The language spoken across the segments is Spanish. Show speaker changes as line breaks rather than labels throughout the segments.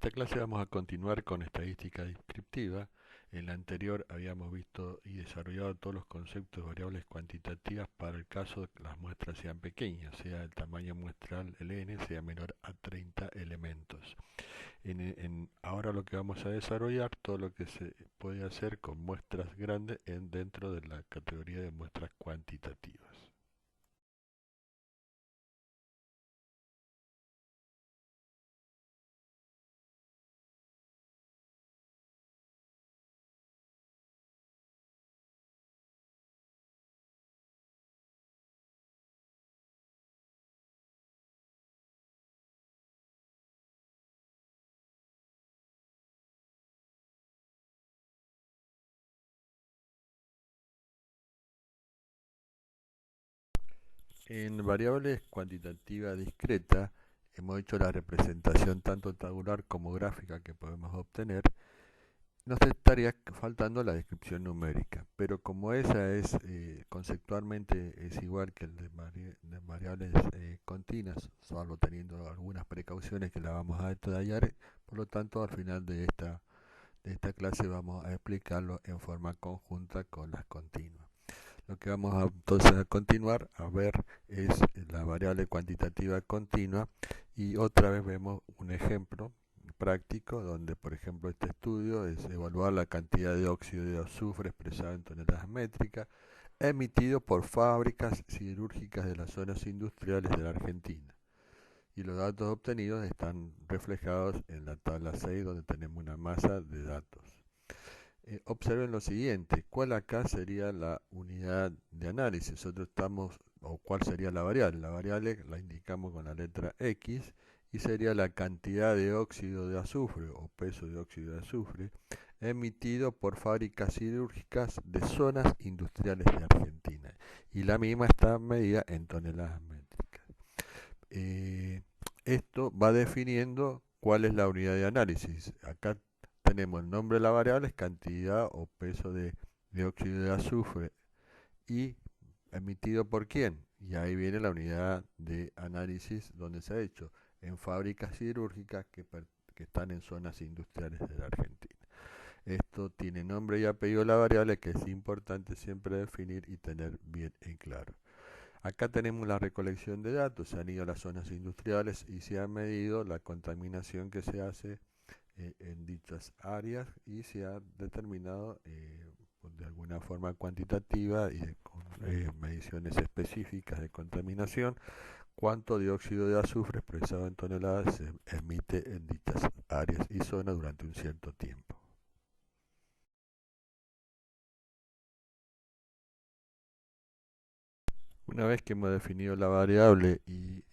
esta clase vamos a continuar con estadística descriptiva. En la anterior habíamos visto y desarrollado todos los conceptos de variables cuantitativas para el caso de que las muestras sean pequeñas, sea el tamaño muestral, el n, sea menor a 30 elementos. Ahora lo que vamos a desarrollar, todo lo que se puede hacer con muestras grandes dentro de la categoría de muestras cuantitativas. En variables cuantitativa discreta hemos hecho la representación tanto tabular como gráfica que podemos obtener. Nos estaría faltando la descripción numérica, pero como esa es conceptualmente es igual que el de variables continuas, salvo teniendo algunas precauciones que la vamos a detallar, por lo tanto al final de esta clase vamos a explicarlo en forma conjunta con las continuas. Lo que vamos entonces a continuar a ver es la variable cuantitativa continua y otra vez vemos un ejemplo práctico donde por ejemplo este estudio es evaluar la cantidad de óxido de azufre expresado en toneladas métricas emitido por fábricas siderúrgicas de las zonas industriales de la Argentina. Y los datos obtenidos están reflejados en la tabla 6 donde tenemos una masa de datos. Observen lo siguiente, ¿cuál acá sería la unidad de análisis? Nosotros estamos, o cuál sería la variable la indicamos con la letra X y sería la cantidad de óxido de azufre o peso de óxido de azufre emitido por fábricas siderúrgicas de zonas industriales de Argentina. Y la misma está medida en toneladas métricas. Esto va definiendo cuál es la unidad de análisis. Acá tenemos el nombre de la variable, es cantidad o peso de dióxido de azufre y emitido por quién. Y ahí viene la unidad de análisis donde se ha hecho en fábricas siderúrgicas que están en zonas industriales de la Argentina. Esto tiene nombre y apellido de la variable que es importante siempre definir y tener bien en claro. Acá tenemos la recolección de datos, se han ido a las zonas industriales y se ha medido la contaminación que se hace en dichas áreas y se ha determinado de alguna forma cuantitativa y con mediciones específicas de contaminación cuánto dióxido de azufre expresado en toneladas se emite en dichas áreas y zonas durante un cierto tiempo. Una vez que hemos definido la variable y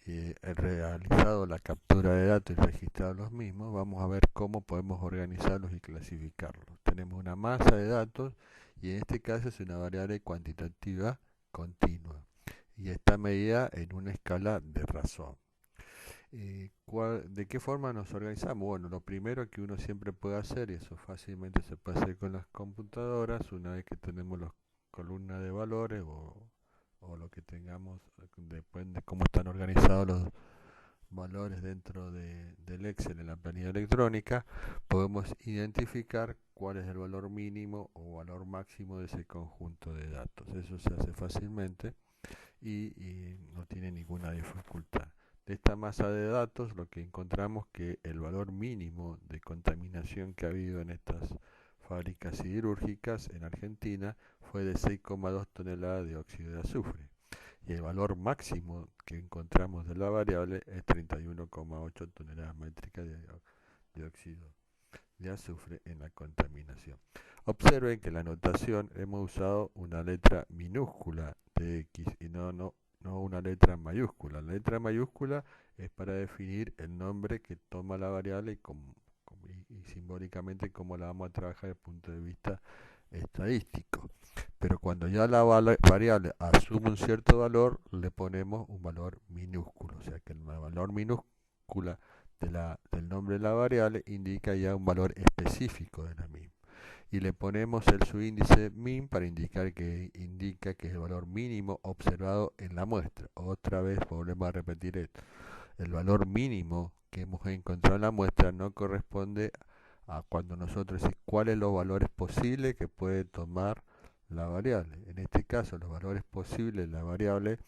realizado la captura de datos y registrado los mismos, vamos a ver cómo podemos organizarlos y clasificarlos. Tenemos una masa de datos y en este caso es una variable cuantitativa continua y está medida en una escala de razón. ¿De qué forma nos organizamos? Bueno, lo primero que uno siempre puede hacer, y eso fácilmente se puede hacer con las computadoras, una vez que tenemos las columnas de valores o lo que tengamos, depende de cómo están organizados los valores dentro del Excel en la planilla electrónica, podemos identificar cuál es el valor mínimo o valor máximo de ese conjunto de datos. Eso se hace fácilmente y no tiene ninguna dificultad. De esta masa de datos lo que encontramos que el valor mínimo de contaminación que ha habido en estas fábricas siderúrgicas en Argentina fue de 6,2 toneladas de óxido de azufre y el valor máximo que encontramos de la variable es 31,8 toneladas métricas de dióxido de azufre en la contaminación. Observen que en la notación hemos usado una letra minúscula de X y no una letra mayúscula. La letra mayúscula es para definir el nombre que toma la variable y simbólicamente cómo la vamos a trabajar desde el punto de vista estadístico. Pero cuando ya la variable asume un cierto valor, le ponemos un valor minúsculo. O sea que el valor minúscula del nombre de la variable indica ya un valor específico de la misma. Y le ponemos el subíndice min para indica que es el valor mínimo observado en la muestra. Otra vez volvemos a repetir esto. El valor mínimo que hemos encontrado en la muestra no corresponde a cuando nosotros decimos cuáles son los valores posibles que puede tomar la variable. En este caso, los valores posibles de la variable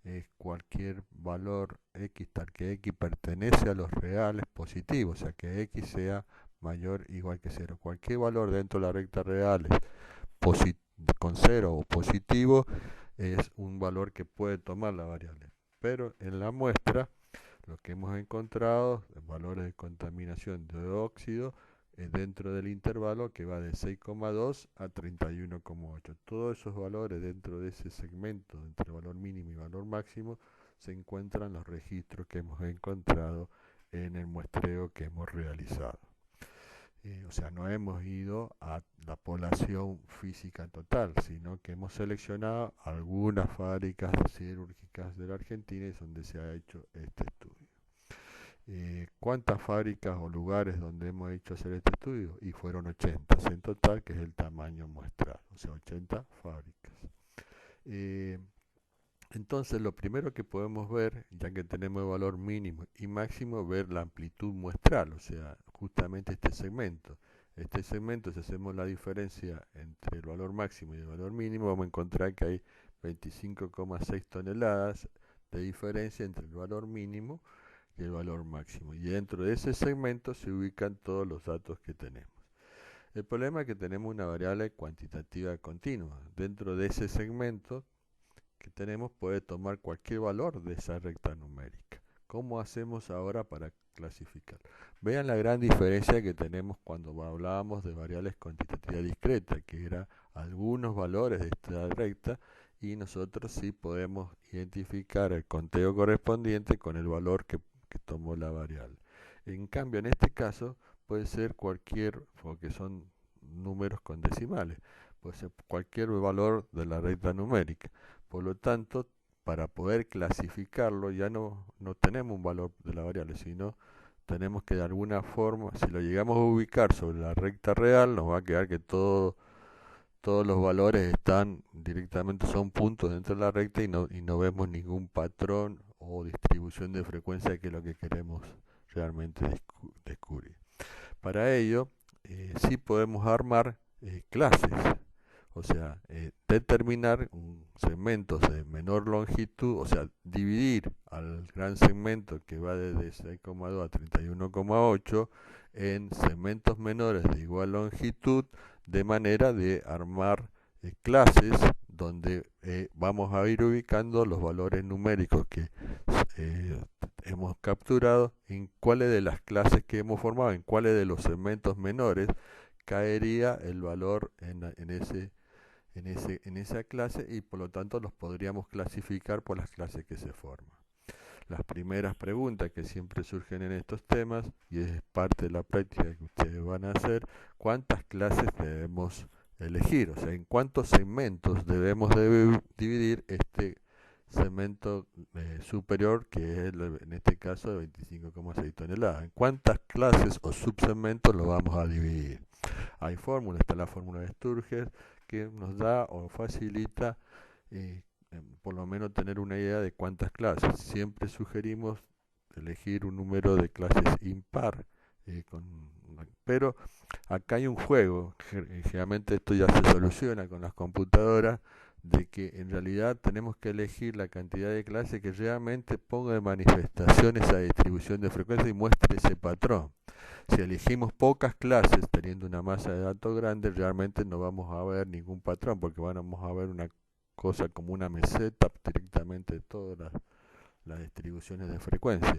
es cualquier valor x tal que x pertenece a los reales positivos, o sea que x sea mayor o igual que 0. Cualquier valor dentro de la recta real con 0 o positivo es un valor que puede tomar la variable. Pero en la muestra lo que hemos encontrado, valores de contaminación de óxido dentro del intervalo que va de 6,2 a 31,8. Todos esos valores dentro de ese segmento, entre el valor mínimo y valor máximo, se encuentran en los registros que hemos encontrado en el muestreo que hemos realizado. O sea, no hemos ido a la población física total, sino que hemos seleccionado algunas fábricas siderúrgicas de la Argentina y es donde se ha hecho este estudio. ¿Cuántas fábricas o lugares donde hemos hecho hacer este estudio? Y fueron 80 en total, que es el tamaño muestral, o sea, 80 fábricas. Entonces, lo primero que podemos ver, ya que tenemos el valor mínimo y máximo, ver la amplitud muestral, o sea, justamente este segmento. Este segmento, si hacemos la diferencia entre el valor máximo y el valor mínimo, vamos a encontrar que hay 25,6 toneladas de diferencia entre el valor mínimo y el valor máximo. Y dentro de ese segmento se ubican todos los datos que tenemos. El problema es que tenemos una variable cuantitativa continua. Dentro de ese segmento que tenemos puede tomar cualquier valor de esa recta numérica. ¿Cómo hacemos ahora para clasificar? Vean la gran diferencia que tenemos cuando hablábamos de variables cuantitativas discretas, que eran algunos valores de esta recta, y nosotros sí podemos identificar el conteo correspondiente con el valor que tomó la variable. En cambio, en este caso puede ser cualquier, porque son números con decimales, puede ser cualquier valor de la recta numérica. Por lo tanto, para poder clasificarlo ya no tenemos un valor de la variable, sino tenemos que de alguna forma, si lo llegamos a ubicar sobre la recta real, nos va a quedar que todos los valores están directamente, son puntos dentro de la recta y no vemos ningún patrón o distribución de frecuencia, que es lo que queremos realmente descubrir. Para ello, sí podemos armar clases. O sea, determinar segmentos de menor longitud, o sea, dividir al gran segmento que va desde 6,2 a 31,8 en segmentos menores de igual longitud, de manera de armar clases donde vamos a ir ubicando los valores numéricos que hemos capturado, en cuáles de las clases que hemos formado, en cuáles de los segmentos menores caería el valor en esa clase, y por lo tanto los podríamos clasificar por las clases que se forman. Las primeras preguntas que siempre surgen en estos temas, y es parte de la práctica que ustedes van a hacer: ¿cuántas clases debemos elegir? O sea, ¿en cuántos segmentos debemos dividir este segmento superior, que es en este caso de 25,6 toneladas? ¿En cuántas clases o subsegmentos lo vamos a dividir? Hay fórmulas, está la fórmula de Sturges, que nos da o facilita por lo menos tener una idea de cuántas clases. Siempre sugerimos elegir un número de clases impar, pero acá hay un juego, generalmente esto ya se soluciona con las computadoras, de que en realidad tenemos que elegir la cantidad de clases que realmente ponga de manifestación esa distribución de frecuencia y muestre ese patrón. Si elegimos pocas clases teniendo una masa de datos grande, realmente no vamos a ver ningún patrón, porque vamos a ver una cosa como una meseta directamente de todas las distribuciones de frecuencias.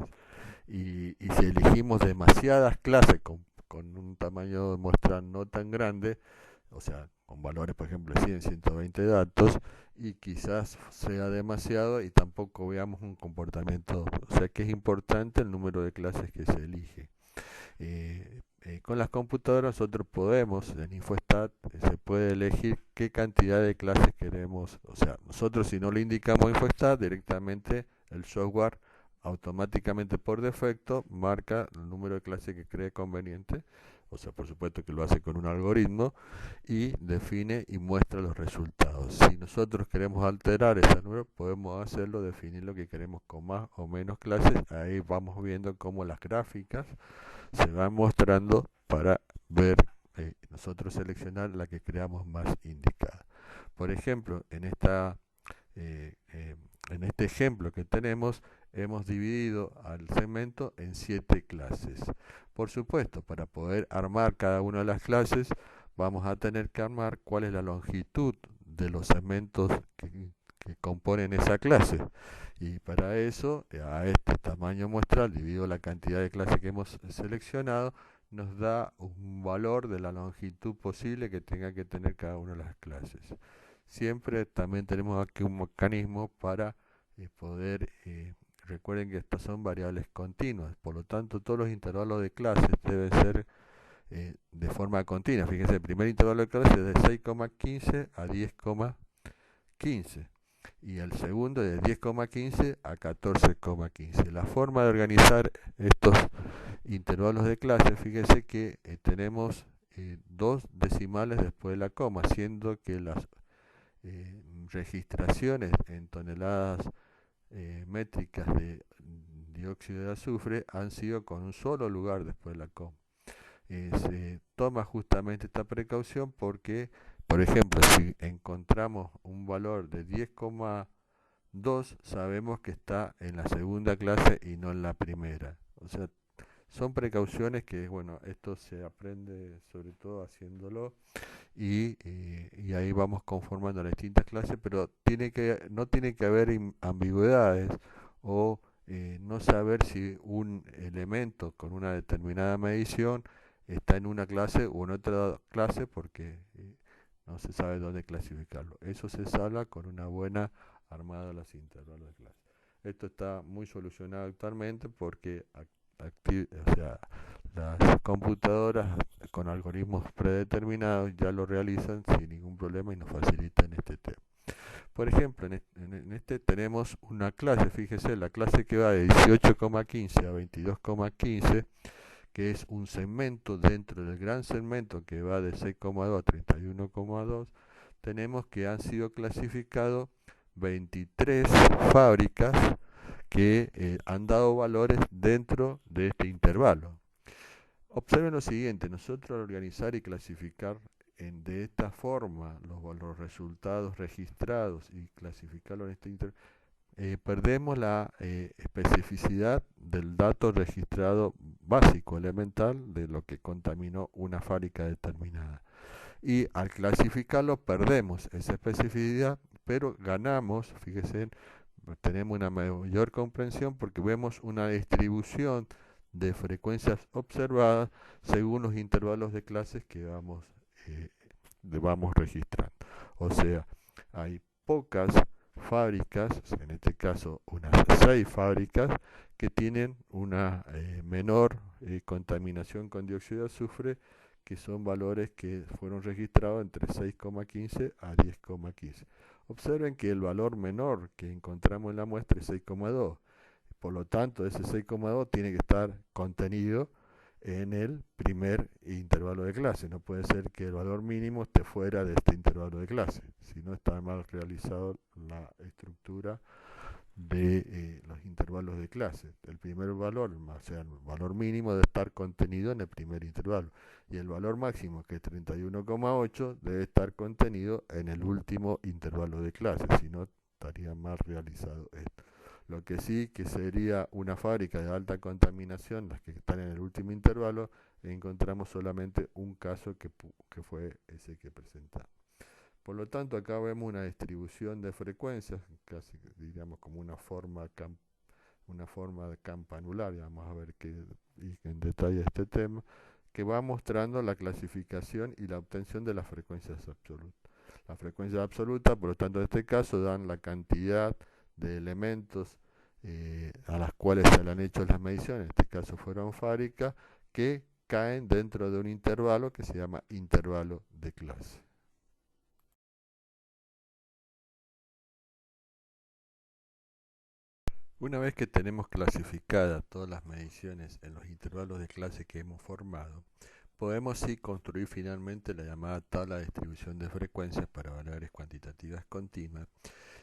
Y si elegimos demasiadas clases con un tamaño de muestra no tan grande, o sea, con valores, por ejemplo, de 100, 120 datos, y quizás sea demasiado y tampoco veamos un comportamiento. O sea que es importante el número de clases que se elige. Con las computadoras nosotros podemos, en Infostat, se puede elegir qué cantidad de clases queremos. O sea, nosotros, si no le indicamos Infostat, directamente el software automáticamente por defecto marca el número de clases que cree conveniente. o sea, por supuesto que lo hace con un algoritmo, y define y muestra los resultados. Si nosotros queremos alterar esa número, podemos hacerlo, definir lo que queremos con más o menos clases. Ahí vamos viendo cómo las gráficas se van mostrando para ver, nosotros seleccionar la que creamos más indicada. Por ejemplo, eh, eh, en este ejemplo que tenemos, hemos dividido al segmento en 7 clases. Por supuesto, para poder armar cada una de las clases, vamos a tener que armar cuál es la longitud de los segmentos que componen esa clase. Y para eso, a este tamaño muestral, dividido la cantidad de clases que hemos seleccionado, nos da un valor de la longitud posible que tenga que tener cada una de las clases. Siempre también tenemos aquí un mecanismo para recuerden que estas son variables continuas, por lo tanto todos los intervalos de clases deben ser de forma continua. Fíjense, el primer intervalo de clase es de 6,15 a 10,15 y el segundo de 10,15 a 14,15. La forma de organizar estos intervalos de clase, fíjense que tenemos dos decimales después de la coma, siendo que las registraciones en toneladas métricas de dióxido de azufre han sido con un solo lugar después de la coma. Se toma justamente esta precaución porque, por ejemplo, si encontramos un valor de 10,2, sabemos que está en la segunda clase y no en la primera. O sea, son precauciones que, bueno, esto se aprende sobre todo haciéndolo y ahí vamos conformando las distintas clases, pero no tiene que haber ambigüedades o no saber si un elemento con una determinada medición está en una clase o en otra clase porque no se sabe dónde clasificarlo. Eso se salva con una buena armada de los intervalos de clase. Esto está muy solucionado actualmente porque o sea, las computadoras con algoritmos predeterminados ya lo realizan sin ningún problema y nos facilitan este tema. Por ejemplo, en este tenemos una clase, fíjese, la clase que va de 18,15 a 22,15, que es un segmento dentro del gran segmento que va de 6,2 a 31,2, tenemos que han sido clasificados 23 fábricas que han dado valores dentro de este intervalo. Observen lo siguiente, nosotros al organizar y clasificar de esta forma los resultados registrados y clasificarlos en este intervalo, perdemos la especificidad del dato registrado básico, elemental, de lo que contaminó una fábrica determinada. Y al clasificarlo perdemos esa especificidad, pero ganamos, fíjense, tenemos una mayor comprensión porque vemos una distribución de frecuencias observadas según los intervalos de clases que vamos registrando. O sea, hay pocas fábricas, en este caso unas 6 fábricas, que tienen una menor contaminación con dióxido de azufre, que son valores que fueron registrados entre 6,15 a 10,15. Observen que el valor menor que encontramos en la muestra es 6,2. Por lo tanto, ese 6,2 tiene que estar contenido en el primer intervalo de clase. No puede ser que el valor mínimo esté fuera de este intervalo de clase, si no está mal realizado la estructura de los intervalos de clase. El primer valor, o sea, el valor mínimo debe estar contenido en el primer intervalo y el valor máximo, que es 31,8, debe estar contenido en el último intervalo de clase, si no estaría mal realizado esto. Lo que sí que sería una fábrica de alta contaminación, las que están en el último intervalo, encontramos solamente un caso que fue ese que presentamos. Por lo tanto, acá vemos una distribución de frecuencias, casi diríamos como una forma de campanular, vamos a ver en detalle este tema, que va mostrando la clasificación y la obtención de las frecuencias absolutas. Las frecuencias absolutas, por lo tanto, en este caso, dan la cantidad de elementos a las cuales se le han hecho las mediciones, en este caso fueron fábricas, que caen dentro de un intervalo que se llama intervalo de clase. Una vez que tenemos clasificadas todas las mediciones en los intervalos de clase que hemos formado, podemos sí construir finalmente la llamada tabla de distribución de frecuencias para variables cuantitativas continuas.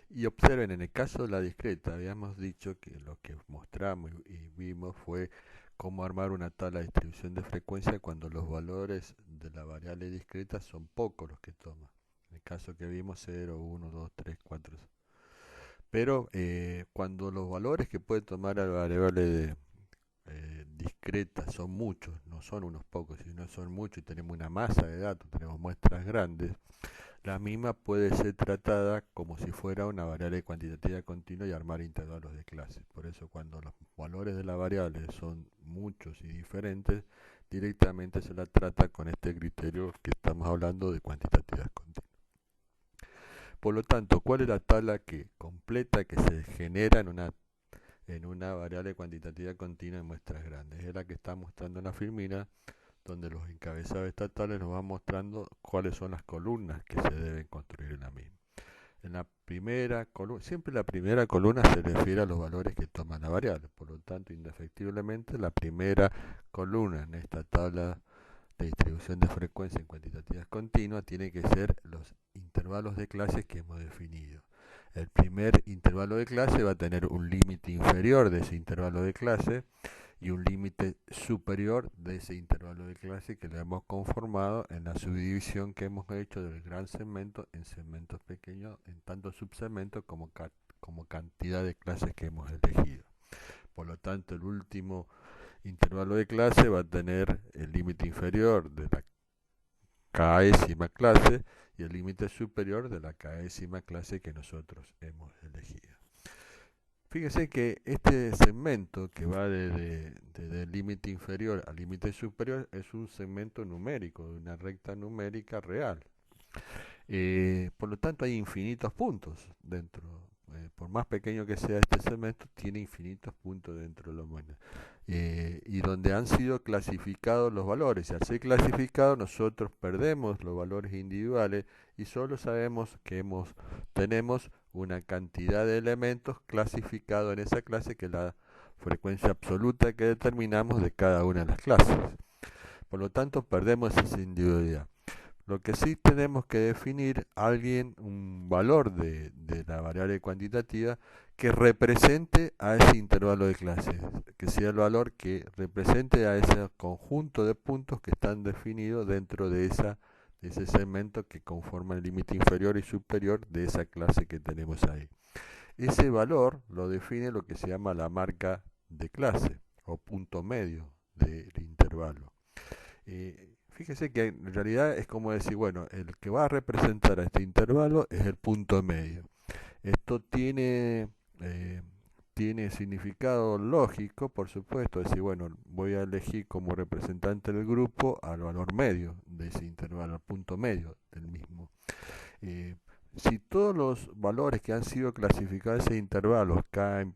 Y observen, en el caso de la discreta, habíamos dicho que lo que mostramos y vimos fue cómo armar una tabla de distribución de frecuencia cuando los valores de la variable discreta son pocos los que toma. En el caso que vimos, 0, 1, 2, 3, 4. Pero cuando los valores que puede tomar la variable discreta son muchos, no son unos pocos, sino son muchos y tenemos una masa de datos, tenemos muestras grandes, la misma puede ser tratada como si fuera una variable cuantitativa continua y armar intervalos de clase. Por eso cuando los valores de la variable son muchos y diferentes, directamente se la trata con este criterio que estamos hablando de cuantitativas continuas. Por lo tanto, ¿cuál es la tabla completa que se genera en una variable cuantitativa continua en muestras grandes? Es la que está mostrando en la filmina, donde los encabezados estatales nos van mostrando cuáles son las columnas que se deben construir en la misma. En la primera columna, siempre la primera columna se refiere a los valores que toma la variable, por lo tanto, indefectiblemente, la primera columna en esta tabla de distribución de frecuencia en cuantitativas continuas tiene que ser los intervalos de clases que hemos definido. El primer intervalo de clase va a tener un límite inferior de ese intervalo de clase y un límite superior de ese intervalo de clase que le hemos conformado en la subdivisión que hemos hecho del gran segmento en segmentos pequeños, en tanto subsegmentos como cantidad de clases que hemos elegido. Por lo tanto, el último intervalo de clase va a tener el límite inferior de la késima clase y el límite superior de la késima clase que nosotros hemos elegido. Fíjense que este segmento que va desde el límite inferior al límite superior es un segmento numérico, de una recta numérica real. Por lo tanto hay infinitos puntos dentro. Por más pequeño que sea este segmento, tiene infinitos puntos dentro de los modelos. Y donde han sido clasificados los valores. Y al ser clasificados, nosotros perdemos los valores individuales y solo sabemos que tenemos una cantidad de elementos clasificados en esa clase, que es la frecuencia absoluta que determinamos de cada una de las clases. Por lo tanto, perdemos esa individualidad. Lo que sí tenemos que definir un valor de la variable cuantitativa que represente a ese intervalo de clases, que sea el valor que represente a ese conjunto de puntos que están definidos dentro de ese segmento que conforma el límite inferior y superior de esa clase que tenemos ahí. Ese valor lo define lo que se llama la marca de clase o punto medio del intervalo. Fíjese que en realidad es como decir, bueno, el que va a representar a este intervalo es el punto medio. Esto tiene significado lógico, por supuesto, es decir, bueno, voy a elegir como representante del grupo al valor medio de ese intervalo, al punto medio del mismo. Si todos los valores que han sido clasificados en ese intervalo caen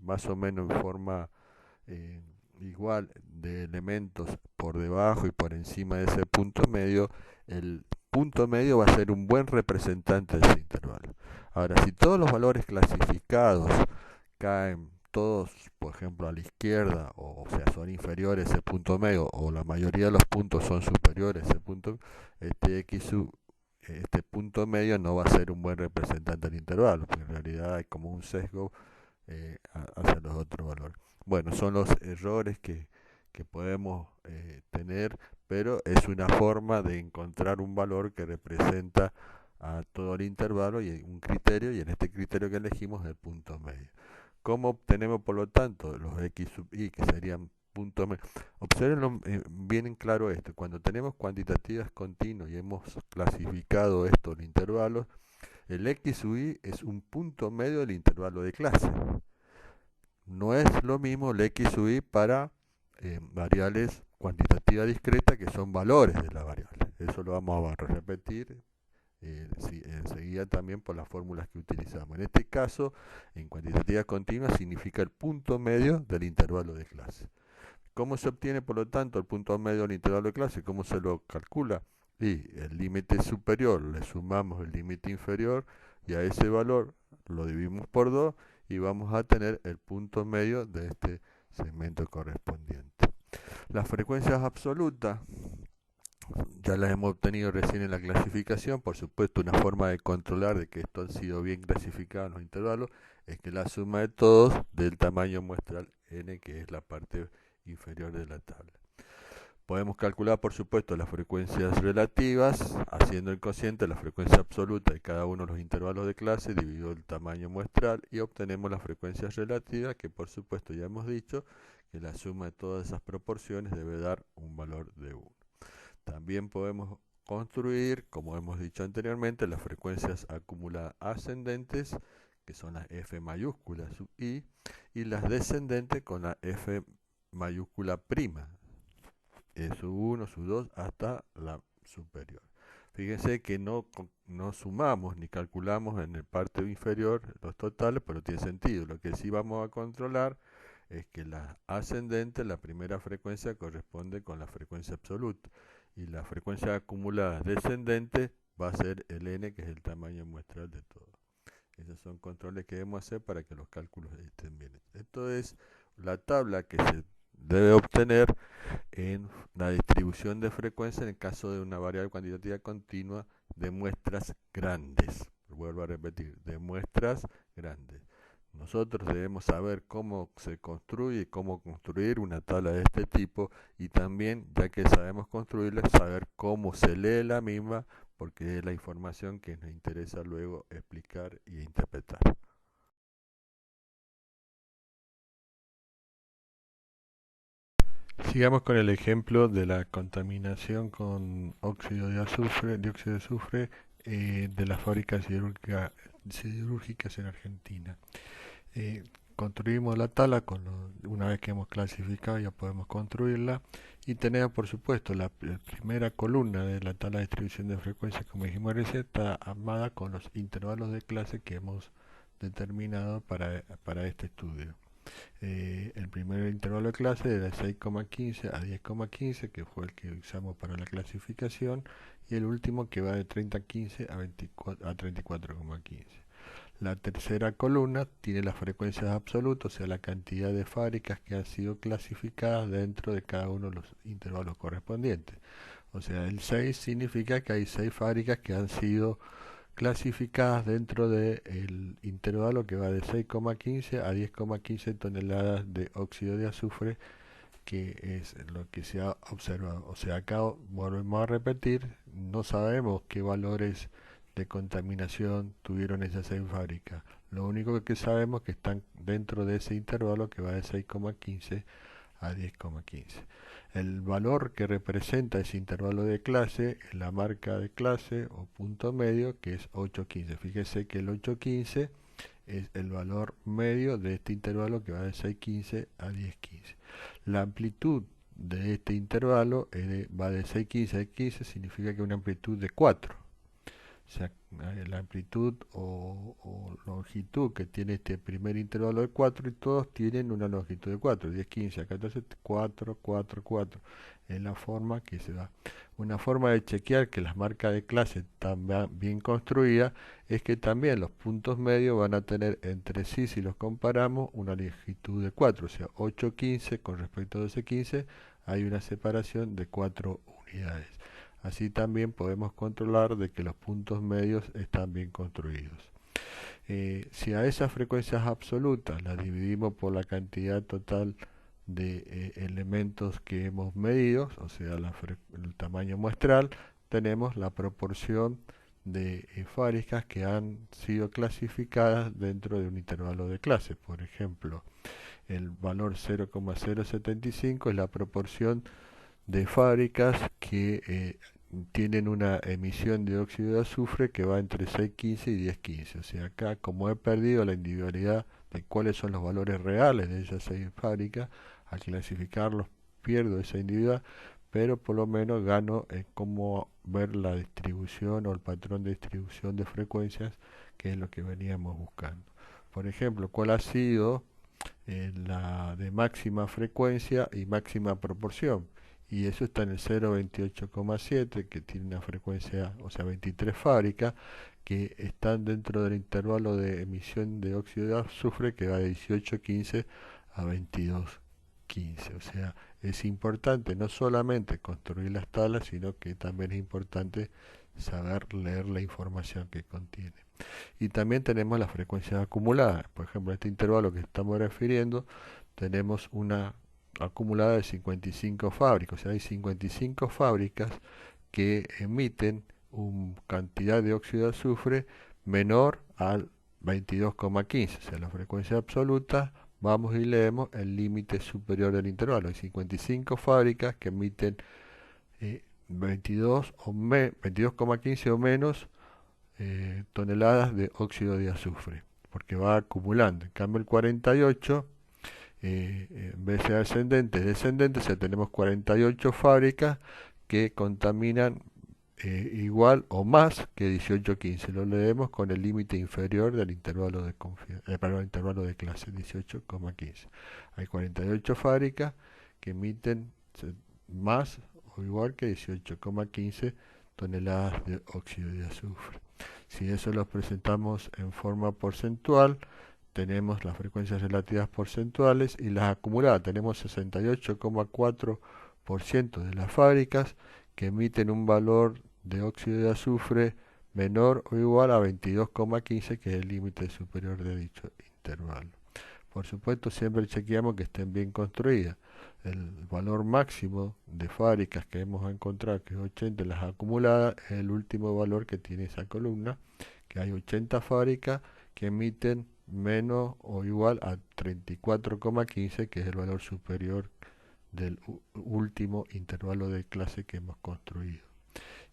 más o menos en forma igual de elementos por debajo y por encima de ese punto medio, el punto medio va a ser un buen representante de ese intervalo. Ahora, si todos los valores clasificados caen todos, por ejemplo, a la izquierda, o sea, son inferiores a ese punto medio, o la mayoría de los puntos son superiores a ese punto, este punto medio no va a ser un buen representante del intervalo, porque en realidad hay como un sesgo hacia los otros valores. Bueno, son los errores que podemos tener, pero es una forma de encontrar un valor que representa a todo el intervalo y un criterio, y en este criterio que elegimos el punto medio. ¿Cómo obtenemos, por lo tanto, los x sub i, que serían punto medio? Observen bien en claro esto. Cuando tenemos cuantitativas continuas y hemos clasificado esto en intervalos, el x sub i es un punto medio del intervalo de clase. No es lo mismo el x sub i para variables cuantitativas discretas, que son valores de la variable. Eso lo vamos a repetir enseguida también por las fórmulas que utilizamos. En este caso, en cuantitativas continuas significa el punto medio del intervalo de clase. ¿Cómo se obtiene, por lo tanto, el punto medio del intervalo de clase? ¿Cómo se lo calcula? Y el límite superior le sumamos el límite inferior y a ese valor lo dividimos por 2 y vamos a tener el punto medio de este segmento correspondiente. Las frecuencias absolutas ya las hemos obtenido recién en la clasificación. Por supuesto, una forma de controlar de que esto ha sido bien clasificado en los intervalos es que la suma de todos del tamaño muestral n, que es la parte inferior de la tabla. Podemos calcular, por supuesto, las frecuencias relativas, haciendo el cociente la frecuencia absoluta de cada uno de los intervalos de clase dividido el tamaño muestral, y obtenemos las frecuencias relativas, que por supuesto ya hemos dicho que la suma de todas esas proporciones debe dar un valor de 1. También podemos construir, como hemos dicho anteriormente, las frecuencias acumuladas ascendentes, que son las F mayúsculas sub I, y las descendentes con la F mayúscula prima, sub 1, sub 2, hasta la superior. Fíjense que no sumamos ni calculamos en el parte inferior los totales, pero tiene sentido. Lo que sí vamos a controlar es que la ascendente, la primera frecuencia, corresponde con la frecuencia absoluta, y la frecuencia acumulada descendente va a ser el n, que es el tamaño muestral de todo. Esos son controles que debemos hacer para que los cálculos estén bien hechos. Esto es la tabla que se debe obtener en la distribución de frecuencia en el caso de una variable cuantitativa continua de muestras grandes. Vuelvo a repetir, de muestras grandes. Nosotros debemos saber cómo se construye y cómo construir una tabla de este tipo, y también, ya que sabemos construirla, saber cómo se lee la misma, porque es la información que nos interesa luego explicar y interpretar. Sigamos con el ejemplo de la contaminación con óxido de azufre, dióxido de azufre, de las fábricas siderúrgicas en Argentina. Construimos la tabla, una vez que hemos clasificado ya podemos construirla, y tenemos por supuesto la primera columna de la tabla de distribución de frecuencias, como dijimos recién, está armada con los intervalos de clase que hemos determinado para este estudio. El primer intervalo de clase era de 6,15 a 10,15, que fue el que usamos para la clasificación, y el último que va de 30,15 a 34,15. La tercera columna tiene las frecuencias absolutas, o sea, la cantidad de fábricas que han sido clasificadas dentro de cada uno de los intervalos correspondientes. O sea, el 6 significa que hay 6 fábricas que han sido clasificadas dentro del intervalo que va de 6,15 a 10,15 toneladas de óxido de azufre, que es lo que se ha observado. O sea, acá volvemos a repetir, no sabemos qué valores de contaminación tuvieron esas 6 fábricas. Lo único que sabemos es que están dentro de ese intervalo que va de 6,15 a 10,15. El valor que representa ese intervalo de clase es la marca de clase o punto medio, que es 8,15. Fíjese que el 8,15 es el valor medio de este intervalo que va de 6,15 a 10,15. La amplitud de este intervalo va de 6,15 a 10,15, significa que es una amplitud de 4. O sea, la amplitud o longitud que tiene este primer intervalo de 4, y todos tienen una longitud de 4, 10, 15, acá entonces 4, 4, 4, es la forma que se da. Una forma de chequear que las marcas de clase están bien construidas es que también los puntos medios van a tener entre sí, si los comparamos, una longitud de 4, o sea, 8, 15 con respecto a 12, 15, hay una separación de 4 unidades. Así también podemos controlar de que los puntos medios están bien construidos. Si a esas frecuencias absolutas las dividimos por la cantidad total de elementos que hemos medido, o sea, el tamaño muestral, tenemos la proporción de fábricas que han sido clasificadas dentro de un intervalo de clase. Por ejemplo, el valor 0,075 es la proporción de fábricas que tienen una emisión de óxido de azufre que va entre 6,15 y 10,15. O sea, acá, como he perdido la individualidad de cuáles son los valores reales de esas 6 fábricas, al clasificarlos pierdo esa individualidad, pero por lo menos gano en cómo ver la distribución o el patrón de distribución de frecuencias, que es lo que veníamos buscando. Por ejemplo, cuál ha sido la de máxima frecuencia y máxima proporción, y eso está en el 0,28,7, que tiene una frecuencia, o sea, 23 fábricas que están dentro del intervalo de emisión de óxido de azufre que va de 18,15 a 22,15. 15. O sea, es importante no solamente construir las tablas, sino que también es importante saber leer la información que contiene. Y también tenemos las frecuencias acumuladas. Por ejemplo, en este intervalo que estamos refiriendo, tenemos una acumulada de 55 fábricas. O sea, hay 55 fábricas que emiten una cantidad de óxido de azufre menor al 22,15. O sea, la frecuencia absoluta, vamos y leemos el límite superior del intervalo. Hay 55 fábricas que emiten 22,15 o menos toneladas de óxido de azufre, porque va acumulando. En cambio, el 48, en vez de ascendente, descendente, o sea, tenemos 48 fábricas que contaminan igual o más que 18,15. Lo leemos con el límite inferior del intervalo de perdón, intervalo de clase, 18,15. Hay 48 fábricas que emiten más o igual que 18,15 toneladas de óxido de azufre. Si eso lo presentamos en forma porcentual, tenemos las frecuencias relativas porcentuales y las acumuladas. Tenemos 68,4% de las fábricas que emiten un valor de óxido de azufre menor o igual a 22,15, que es el límite superior de dicho intervalo. Por supuesto, siempre chequeamos que estén bien construidas. El valor máximo de fábricas que hemos encontrado, que es 80, las acumuladas, es el último valor que tiene esa columna, que hay 80 fábricas que emiten menos o igual a 34,15, que es el valor superior del último intervalo de clase que hemos construido.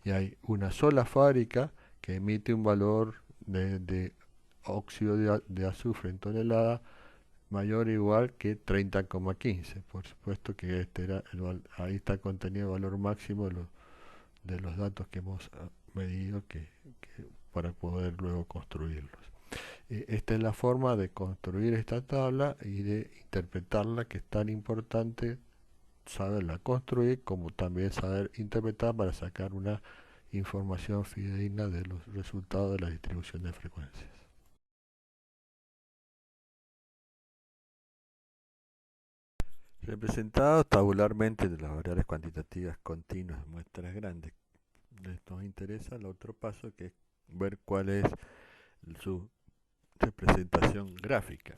Y hay una sola fábrica que emite un valor de óxido de azufre en tonelada mayor o igual que 30,15. Por supuesto que ahí está contenido el valor máximo de los datos que hemos medido para poder luego construirlos. Esta es la forma de construir esta tabla y de interpretarla, que es tan importante saberla construir como también saber interpretar para sacar una información fidedigna de los resultados de la distribución de frecuencias. Representados tabularmente de las variables cuantitativas continuas de muestras grandes. Nos interesa el otro paso, que es ver cuál es su representación gráfica.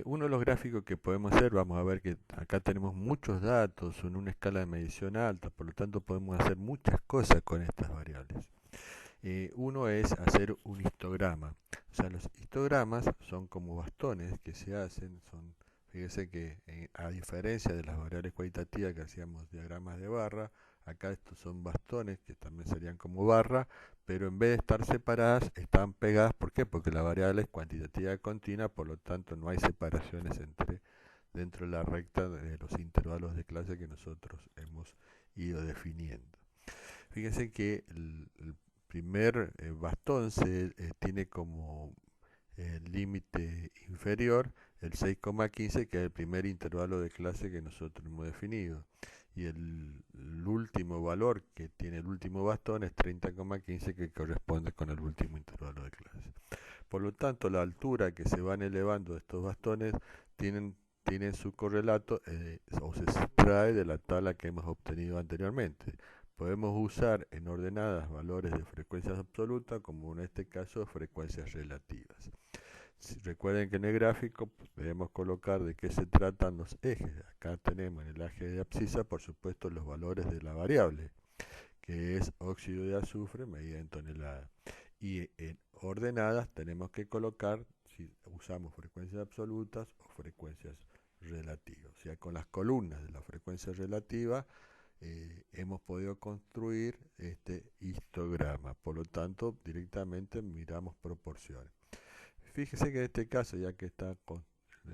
Uno de los gráficos que podemos hacer, vamos a ver que acá tenemos muchos datos en una escala de medición alta, por lo tanto podemos hacer muchas cosas con estas variables. Uno es hacer un histograma. O sea, los histogramas son como bastones que se hacen, fíjese que a diferencia de las variables cualitativas que hacíamos diagramas de barra, acá estos son bastones que también serían como barra, pero en vez de estar separadas, están pegadas. ¿Por qué? Porque la variable es cuantitativa continua, por lo tanto no hay separaciones dentro de la recta de los intervalos de clase que nosotros hemos ido definiendo. Fíjense que el primer bastón tiene como límite inferior el 6,15, que es el primer intervalo de clase que nosotros hemos definido. Y el último valor que tiene el último bastón es 30,15, que corresponde con el último intervalo de clase. Por lo tanto, la altura que se van elevando estos bastones tienen su correlato o se extrae de la tabla que hemos obtenido anteriormente. Podemos usar en ordenadas valores de frecuencias absolutas, como en este caso frecuencias relativas. Recuerden que en el gráfico debemos colocar de qué se tratan los ejes. Acá tenemos en el eje de abscisa, por supuesto, los valores de la variable, que es óxido de azufre medida en toneladas. Y en ordenadas tenemos que colocar si usamos frecuencias absolutas o frecuencias relativas. O sea, con las columnas de la frecuencia relativa hemos podido construir este histograma. Por lo tanto, directamente miramos proporciones. Fíjese que en este caso, ya que está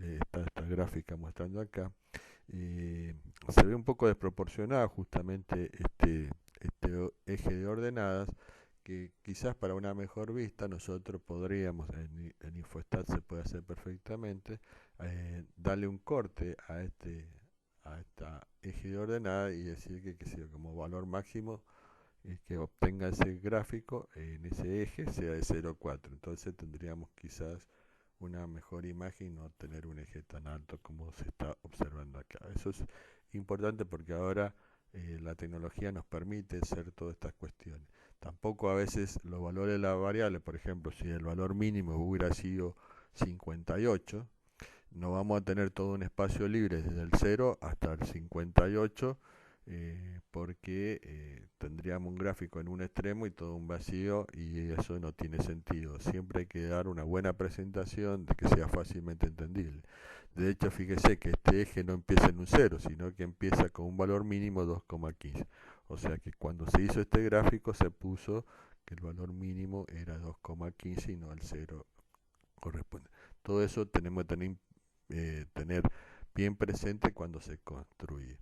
esta gráfica mostrando acá, se ve un poco desproporcionado justamente este eje de ordenadas, que quizás para una mejor vista nosotros podríamos, en Infostat se puede hacer perfectamente, darle un corte a esta eje de ordenada y decir que sea como valor máximo que obtenga ese gráfico en ese eje sea de 0,4. Entonces tendríamos quizás una mejor imagen y no tener un eje tan alto como se está observando acá. Eso es importante porque ahora la tecnología nos permite hacer todas estas cuestiones. Tampoco a veces los valores de la variable, por ejemplo, si el valor mínimo hubiera sido 58, no vamos a tener todo un espacio libre desde el 0 hasta el 58, porque tendríamos un gráfico en un extremo y todo un vacío, y eso no tiene sentido. Siempre hay que dar una buena presentación de que sea fácilmente entendible. De hecho, fíjese que este eje no empieza en un 0, sino que empieza con un valor mínimo 2,15. O sea que cuando se hizo este gráfico se puso que el valor mínimo era 2,15 y no al 0 corresponde. Todo eso tenemos que tener bien presente cuando se construye.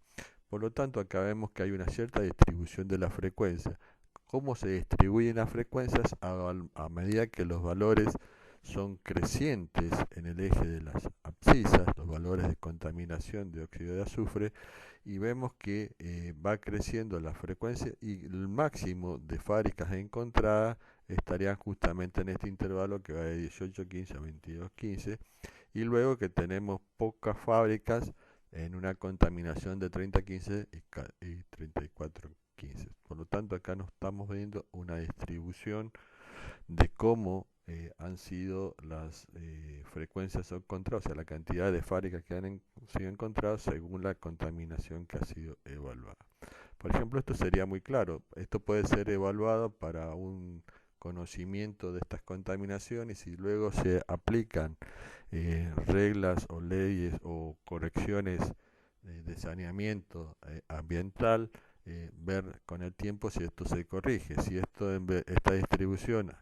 Por lo tanto, acá vemos que hay una cierta distribución de la frecuencia. ¿Cómo se distribuyen las frecuencias? A medida que los valores son crecientes en el eje de las abscisas, los valores de contaminación de óxido de azufre, y vemos que va creciendo la frecuencia y el máximo de fábricas encontradas estarían justamente en este intervalo que va de 18,15 a 22,15, y luego que tenemos pocas fábricas en una contaminación de 30,15 y 34,15. Por lo tanto, acá nos estamos viendo una distribución de cómo han sido las frecuencias encontradas, o sea, la cantidad de fábricas que han sido encontradas según la contaminación que ha sido evaluada. Por ejemplo, esto sería muy claro. Esto puede ser evaluado para un conocimiento de estas contaminaciones y luego se aplican reglas o leyes o correcciones de saneamiento ambiental, ver con el tiempo si esto se corrige. Si esta distribución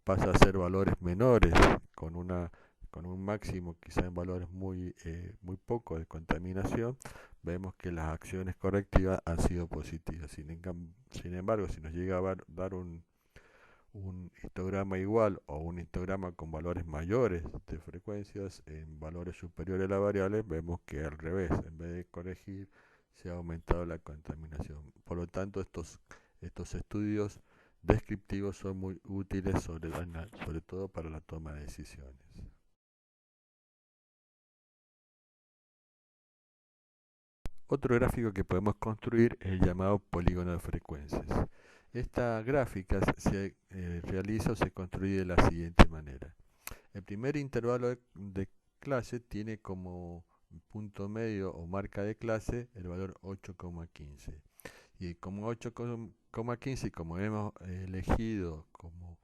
pasa a ser valores menores con un máximo quizá en valores muy pocos de contaminación, vemos que las acciones correctivas han sido positivas. Sin embargo, si nos llega a dar un histograma igual o un histograma con valores mayores de frecuencias en valores superiores a la variable, vemos que al revés, en vez de corregir, se ha aumentado la contaminación. Por lo tanto, estos estudios descriptivos son muy útiles, sobre todo para la toma de decisiones. Otro gráfico que podemos construir es el llamado polígono de frecuencias. Esta gráfica se realiza o se construye de la siguiente manera. El primer intervalo de clase tiene como punto medio o marca de clase el valor 8,15. Y como 8,15 y como hemos elegido como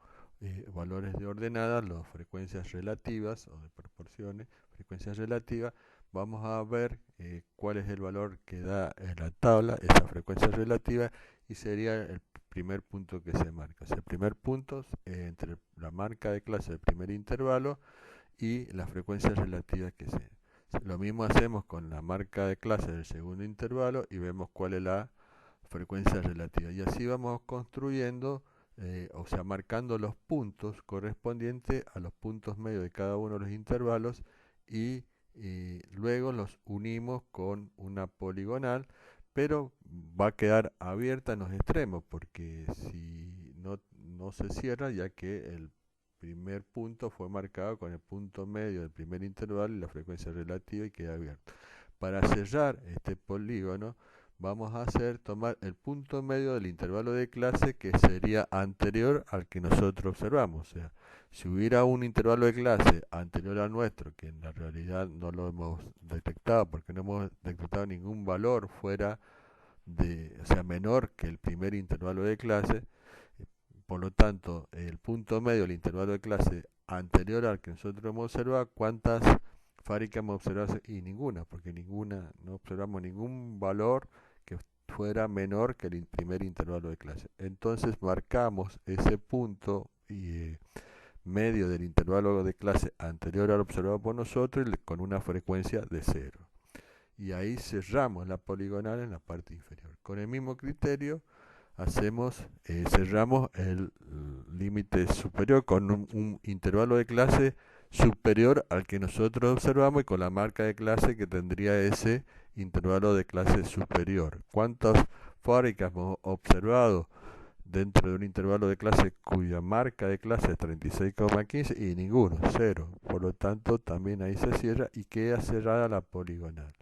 valores de ordenada, las frecuencias relativas o de proporciones, frecuencias relativas, vamos a ver cuál es el valor que da en la tabla esa frecuencia relativa, y sería el primer punto que se marca. O sea, el primer punto entre la marca de clase del primer intervalo y la frecuencia relativa que sea. Lo mismo hacemos con la marca de clase del segundo intervalo y vemos cuál es la frecuencia relativa. Y así vamos construyendo, o sea, marcando los puntos correspondientes a los puntos medios de cada uno de los intervalos, y luego los unimos con una poligonal, pero va a quedar abierta en los extremos porque si no se cierra, ya que el primer punto fue marcado con el punto medio del primer intervalo y la frecuencia relativa, y queda abierto. Para cerrar este polígono vamos a tomar el punto medio del intervalo de clase que sería anterior al que nosotros observamos. O sea, si hubiera un intervalo de clase anterior al nuestro, que en la realidad no lo hemos detectado porque no hemos detectado ningún valor o sea, menor que el primer intervalo de clase, por lo tanto, el punto medio del intervalo de clase anterior al que nosotros hemos observado, ¿cuántas fábricas hemos observado? Y ninguna, porque no observamos ningún valor que fuera menor que el primer intervalo de clase. Entonces marcamos ese punto medio del intervalo de clase anterior al observado por nosotros con una frecuencia de 0. Y ahí cerramos la poligonal en la parte inferior. Con el mismo criterio cerramos el límite superior con un intervalo de clase superior al que nosotros observamos y con la marca de clase que tendría ese intervalo de clase superior. ¿Cuántas fábricas hemos observado dentro de un intervalo de clase cuya marca de clase es 36,15? Y ninguno, 0. Por lo tanto, también ahí se cierra y queda cerrada la poligonal.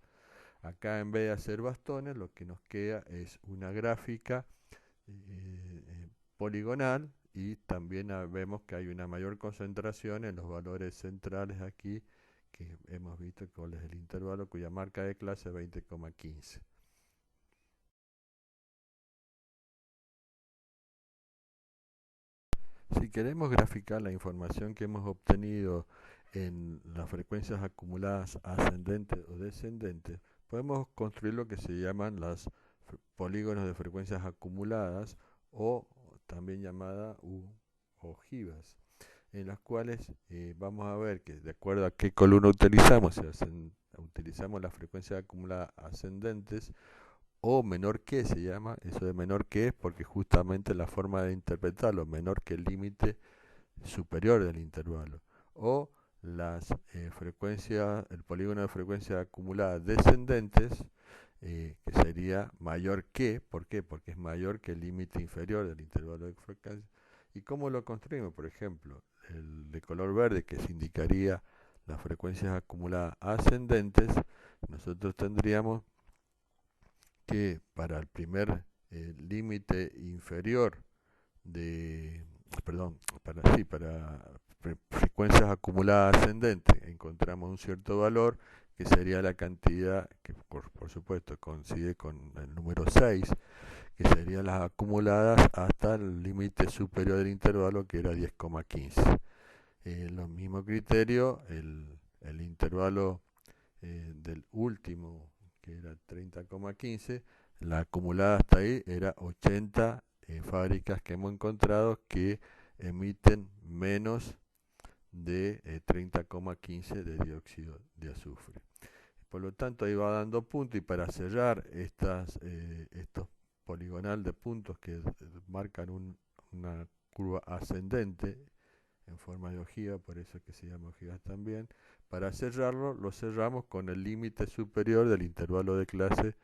Acá en vez de hacer bastones, lo que nos queda es una gráfica poligonal, y también vemos que hay una mayor concentración en los valores centrales aquí, que hemos visto cuál es el intervalo cuya marca de clase es 20,15. Si queremos graficar la información que hemos obtenido en las frecuencias acumuladas ascendentes o descendentes, podemos construir lo que se llaman los polígonos de frecuencias acumuladas, o también llamada ojivas, en las cuales vamos a ver que de acuerdo a qué columna utilizamos, si utilizamos las frecuencias acumuladas ascendentes, o menor que se llama, eso de menor que es porque justamente la forma de interpretarlo, menor que el límite superior del intervalo, o las frecuencias, el polígono de frecuencias acumuladas descendentes, que sería mayor que, ¿por qué? Porque es mayor que el límite inferior del intervalo de frecuencia. ¿Y cómo lo construimos? Por ejemplo, el de color verde, que se indicaría las frecuencias acumuladas ascendentes, nosotros tendríamos que para el primer límite inferior de, perdón, para frecuencias acumuladas ascendentes encontramos un cierto valor que sería la cantidad que por supuesto coincide con el número 6, que serían las acumuladas hasta el límite superior del intervalo, que era 10,15. Los mismos criterios, el intervalo del último, que era 30,15, la acumulada hasta ahí era 80 fábricas que hemos encontrado que emiten menos de 30,15 de dióxido de azufre. Por lo tanto, ahí va dando punto, y para cerrar estos poligonal de puntos que marcan una curva ascendente en forma de ojiva, por eso es que se llama ojivas también. Para cerrarlo, lo cerramos con el límite superior del intervalo de clase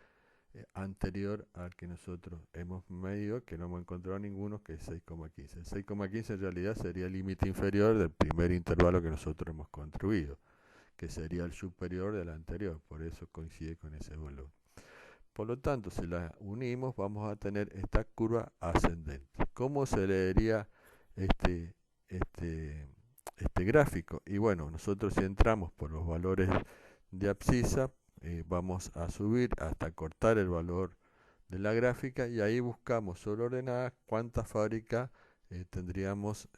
anterior al que nosotros hemos medido, que no hemos encontrado ninguno, que es 6,15. El 6,15 en realidad sería el límite inferior del primer intervalo que nosotros hemos construido, que sería el superior del anterior, por eso coincide con ese valor. Por lo tanto, si las unimos, vamos a tener esta curva ascendente. ¿Cómo se leería este, este, este gráfico? Y bueno, nosotros si entramos por los valores de abscisa, vamos a subir hasta cortar el valor de la gráfica, y ahí buscamos sobre ordenadas cuántas fábricas tendríamos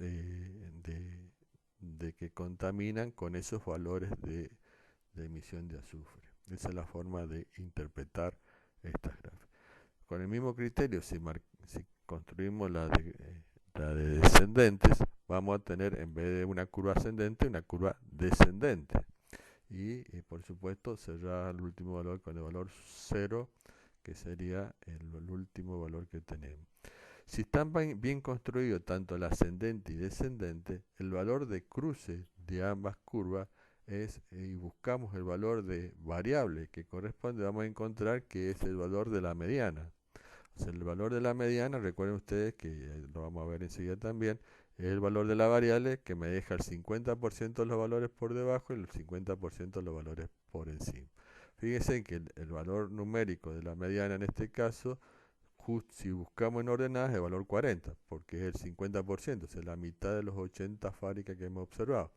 de que contaminan con esos valores de emisión de azufre. Esa es la forma de interpretar estas gráficas. Con el mismo criterio, si construimos la de descendentes, vamos a tener en vez de una curva ascendente, una curva descendente. Y por supuesto cerrar el último valor con el valor 0, que sería el último valor que tenemos. Si están bien construidos tanto el ascendente y descendente, el valor de cruce de ambas curvas y buscamos el valor de variable que corresponde, vamos a encontrar que es el valor de la mediana. O sea, el valor de la mediana, recuerden ustedes que lo vamos a ver enseguida también, es el valor de la variable que me deja el 50% de los valores por debajo y el 50% de los valores por encima. Fíjense que el valor numérico de la mediana en este caso, si buscamos en ordenadas, es el valor 40, porque es el 50%, o sea, la mitad de los 80 fábricas que hemos observado.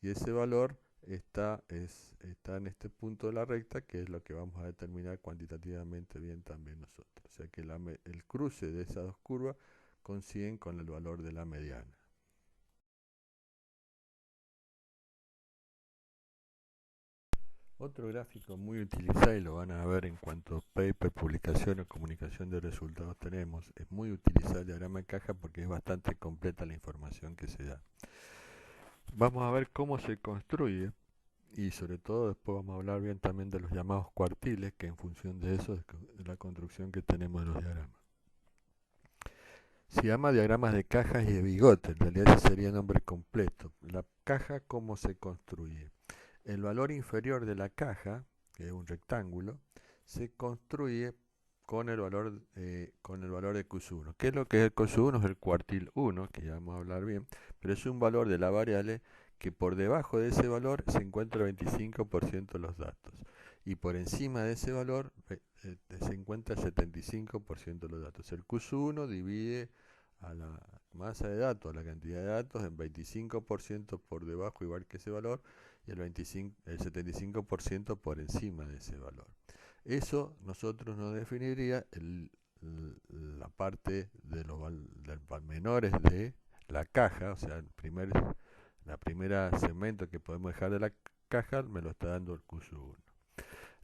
Y ese valor está en este punto de la recta, que es lo que vamos a determinar cuantitativamente bien también nosotros. O sea que el cruce de esas dos curvas coinciden con el valor de la mediana. Otro gráfico muy utilizado, y lo van a ver en cuanto paper, publicación o comunicación de resultados tenemos, es muy utilizado el diagrama de caja porque es bastante completa la información que se da. Vamos a ver cómo se construye, y sobre todo después vamos a hablar bien también de los llamados cuartiles, que en función de eso es la construcción que tenemos de los diagramas. Se llama diagramas de cajas y de bigote, en realidad ese sería el nombre completo. La caja, ¿cómo se construye? El valor inferior de la caja, que es un rectángulo, se construye con el valor de Q1. ¿Qué es lo que es el Q1? Es el cuartil 1, que ya vamos a hablar bien, pero es un valor de la variable que por debajo de ese valor se encuentra el 25% de los datos. y por encima de ese valor se encuentra el 75% de los datos. El Q1 divide a la masa de datos, a la cantidad de datos, en 25% por debajo, igual que ese valor, y el 75% por encima de ese valor. Eso nosotros nos definiría la parte de los menores de la caja, o sea, la primera segmento que podemos dejar de la caja me lo está dando el Q1.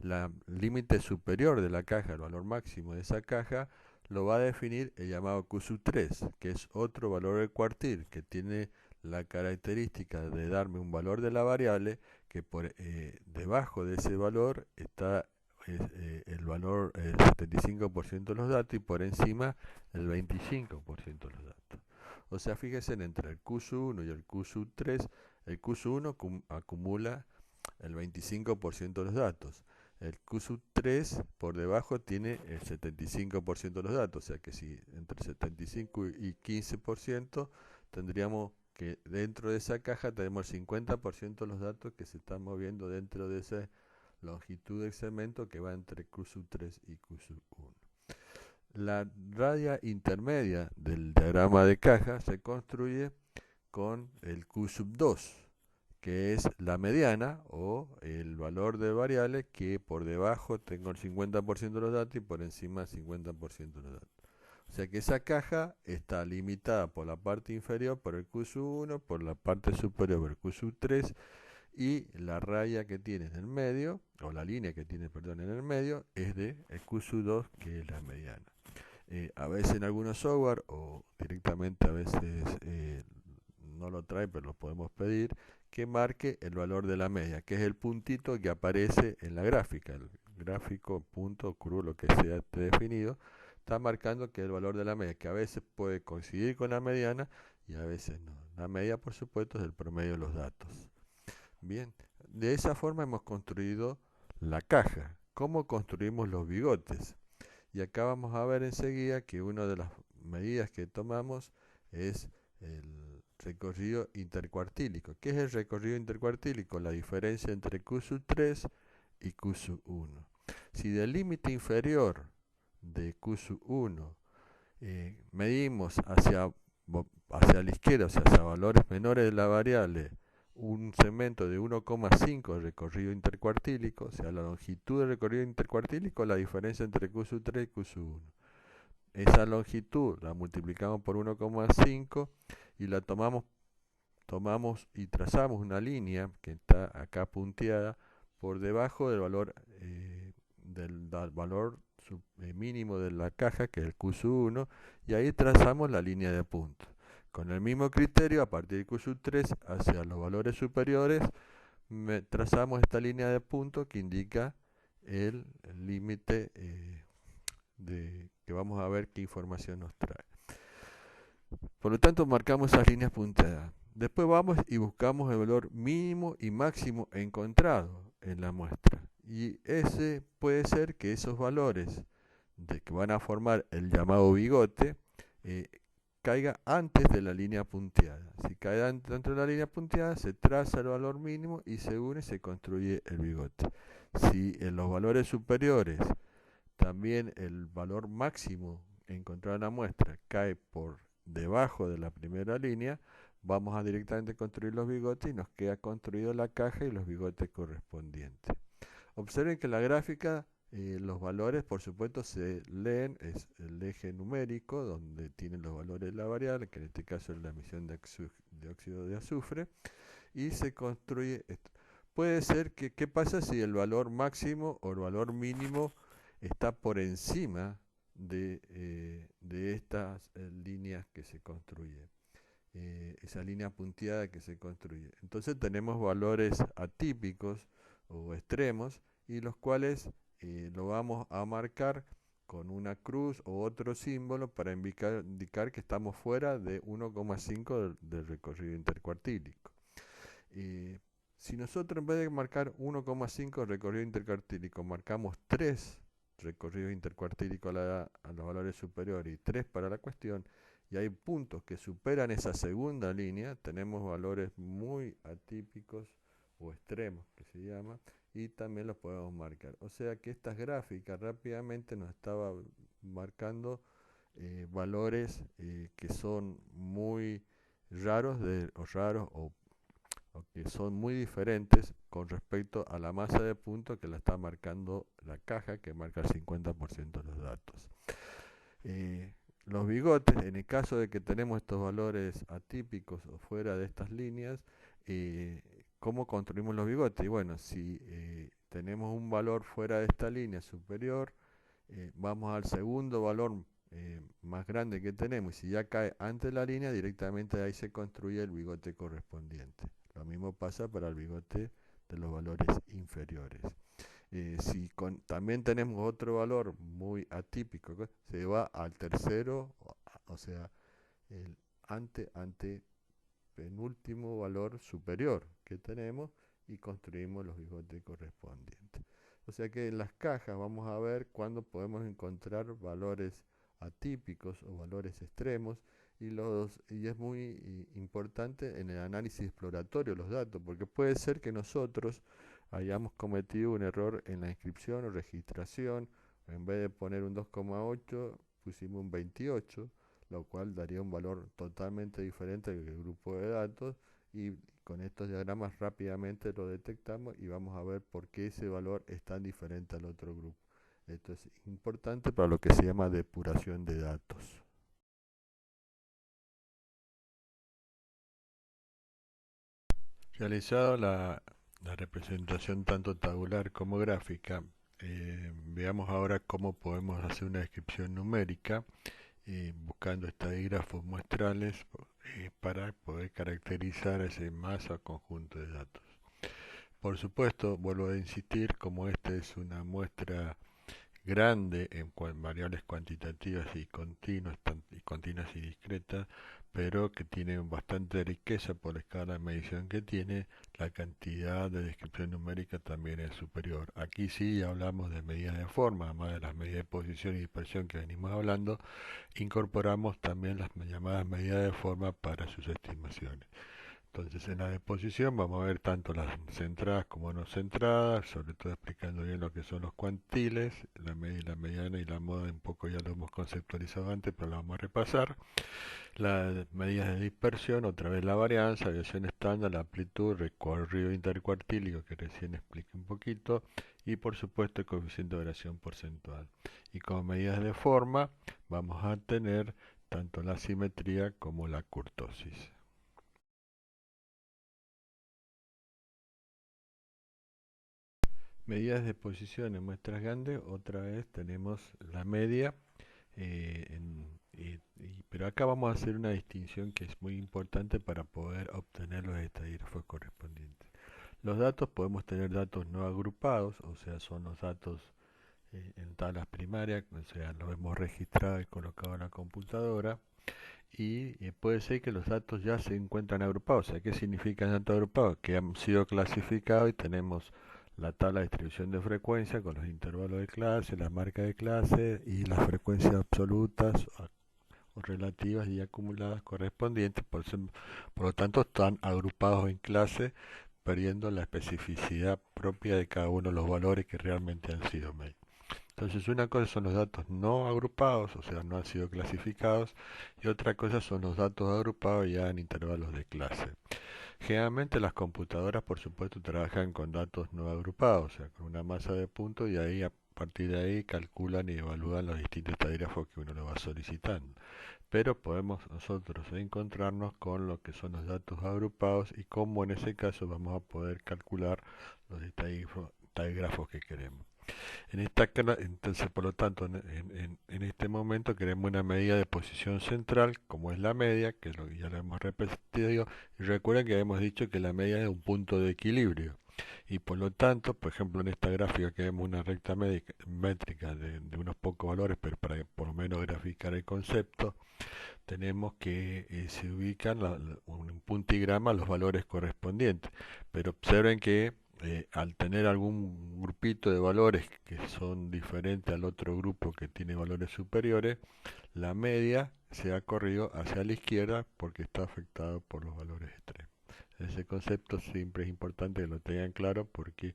El límite superior de la caja, el valor máximo de esa caja, lo va a definir el llamado Q3, que es otro valor del cuartil, que tiene la característica de darme un valor de la variable que por debajo de ese valor está el valor, el 75% de los datos, y por encima el 25% de los datos. O sea, fíjense, entre el Q1 y el Q3, el Q1 acumula el 25% de los datos. El Q3 por debajo tiene el 75% de los datos, o sea que si entre 75 y 15% tendríamos que dentro de esa caja tenemos el 50% de los datos que se están moviendo dentro de esa longitud del segmento que va entre Q3 y Q1. La raya intermedia del diagrama de caja se construye con el Q2, que es la mediana o el valor de variable que por debajo tengo el 50% de los datos y por encima el 50% de los datos. O sea que esa caja está limitada por la parte inferior por el Q1, por la parte superior por el Q3, y la raya que tiene en el medio, o la línea que tiene, perdón, en el medio, es de el Q2, que es la mediana. A veces en algunos software, o directamente a veces no lo trae, pero lo podemos pedir, que marque el valor de la media, que es el puntito que aparece en la gráfica. El gráfico, punto, cruz, lo que sea esté definido, está marcando que el valor de la media, que a veces puede coincidir con la mediana y a veces no. La media, por supuesto, es el promedio de los datos. Bien, de esa forma hemos construido la caja. ¿Cómo construimos los bigotes? Y acá vamos a ver enseguida que una de las medidas que tomamos es el recorrido intercuartílico. ¿Qué es el recorrido intercuartílico? La diferencia entre Q3 y Q1. Si del límite inferior de Q1 medimos hacia la izquierda, o sea, hacia valores menores de la variable, un segmento de 1,5 de recorrido intercuartílico, o sea, la longitud del recorrido intercuartílico, la diferencia entre Q3 y Q1. Esa longitud la multiplicamos por 1,5 y la tomamos y trazamos una línea que está acá punteada por debajo del valor mínimo de la caja, que es el Q1, y ahí trazamos la línea de puntos. Con el mismo criterio, a partir del Q3 hacia los valores superiores, trazamos esta línea de puntos que indica el límite que vamos a ver qué información nos trae. Por lo tanto, marcamos esas líneas punteadas. Después vamos y buscamos el valor mínimo y máximo encontrado en la muestra. Y ese puede ser que esos valores que van a formar el llamado bigote caiga antes de la línea punteada. Si cae dentro de la línea punteada, se traza el valor mínimo y se une y se construye el bigote. Si en los valores superiores también el valor máximo encontrado en la muestra cae por debajo de la primera línea, vamos a directamente construir los bigotes y nos queda construido la caja y los bigotes correspondientes. Observen que la gráfica, los valores por supuesto se leen, es el eje numérico donde tienen los valores de la variable, que en este caso es la emisión de dióxido de azufre, y se construye esto. Puede ser que, ¿qué pasa si el valor máximo o el valor mínimo está por encima de estas líneas que se construyen? Esa línea punteada que se construye. Entonces tenemos valores atípicos o extremos, y los cuales lo vamos a marcar con una cruz o otro símbolo para indicar que estamos fuera de 1,5 del recorrido intercuartílico. Si nosotros en vez de marcar 1,5 recorrido intercuartílico marcamos 3 recorridos intercuartílicos a los valores superiores y 3 para la cuestión, y hay puntos que superan esa segunda línea, tenemos valores muy atípicos o extremos que se llama, y también los podemos marcar. O sea que estas gráficas rápidamente nos estaba marcando valores que son muy raros o que son muy diferentes con respecto a la masa de puntos que la está marcando la caja, que marca el 50% de los datos. Los bigotes, en el caso de que tenemos estos valores atípicos o fuera de estas líneas, ¿cómo construimos los bigotes? Y bueno, si tenemos un valor fuera de esta línea superior, vamos al segundo valor más grande que tenemos, y si ya cae antes de la línea, directamente ahí se construye el bigote correspondiente. Lo mismo pasa para el bigote de los valores inferiores. Si también tenemos otro valor muy atípico, se va al tercero, o sea, el ante penúltimo valor superior que tenemos, y construimos los bigotes correspondientes. O sea que en las cajas vamos a ver cuándo podemos encontrar valores atípicos o valores extremos, y es muy importante en el análisis exploratorio de los datos, porque puede ser que nosotros hayamos cometido un error en la inscripción o registración. En vez de poner un 2,8 pusimos un 28, lo cual daría un valor totalmente diferente del grupo de datos, y con estos diagramas rápidamente lo detectamos y vamos a ver por qué ese valor es tan diferente al otro grupo. Esto es importante para lo que se llama depuración de datos. Realizado la representación tanto tabular como gráfica, veamos ahora cómo podemos hacer una descripción numérica buscando estadígrafos muestrales para poder caracterizar ese masa o conjunto de datos. Por supuesto, vuelvo a insistir, como esta es una muestra grande en variables cuantitativas y continuas y discretas, pero que tiene bastante riqueza por la escala de medición que tiene, la cantidad de descripción numérica también es superior. Aquí sí hablamos de medidas de forma, además de las medidas de posición y dispersión que venimos hablando, incorporamos también las llamadas medidas de forma para sus estimaciones. Entonces en la deposición vamos a ver tanto las centradas como no centradas, sobre todo explicando bien lo que son los cuantiles, la media y la mediana y la moda, un poco ya lo hemos conceptualizado antes, pero lo vamos a repasar. Las medidas de dispersión, otra vez la varianza, variación estándar, la amplitud, recorrido intercuartílico que recién expliqué un poquito, y por supuesto el coeficiente de variación porcentual. Y como medidas de forma vamos a tener tanto la simetría como la kurtosis. Medidas de posición en muestras grandes, otra vez tenemos la media, pero acá vamos a hacer una distinción que es muy importante para poder obtener los estadígrafos correspondientes. Los datos, podemos tener datos no agrupados, o sea, son los datos en tablas primarias, o sea, los hemos registrado y colocado en la computadora, y puede ser que los datos ya se encuentran agrupados. O sea, ¿qué significa datos agrupados? Que han sido clasificados y tenemos la tabla de distribución de frecuencia con los intervalos de clase, la marca de clase y las frecuencias absolutas o relativas y acumuladas correspondientes. Por lo tanto, están agrupados en clase, perdiendo la especificidad propia de cada uno de los valores que realmente han sido medidos. Entonces una cosa son los datos no agrupados, o sea, no han sido clasificados, y otra cosa son los datos agrupados ya en intervalos de clase. Generalmente las computadoras, por supuesto, trabajan con datos no agrupados, o sea, con una masa de puntos, y ahí a partir de ahí calculan y evalúan los distintos estadígrafos que uno lo va solicitando. Pero podemos nosotros encontrarnos con lo que son los datos agrupados y cómo en ese caso vamos a poder calcular los estadígrafos que queremos. Entonces, por lo tanto, en este momento queremos una medida de posición central, como es la media, que es lo que ya lo hemos repetido, y recuerden que habíamos dicho que la media es un punto de equilibrio, y por lo tanto, por ejemplo, en esta gráfica que vemos una recta métrica de unos pocos valores, pero para por lo menos graficar el concepto, tenemos que se ubican un puntigrama los valores correspondientes, pero observen que al tener algún grupito de valores que son diferentes al otro grupo que tiene valores superiores, la media se ha corrido hacia la izquierda porque está afectado por los valores extremos. Ese concepto siempre es importante que lo tengan claro, porque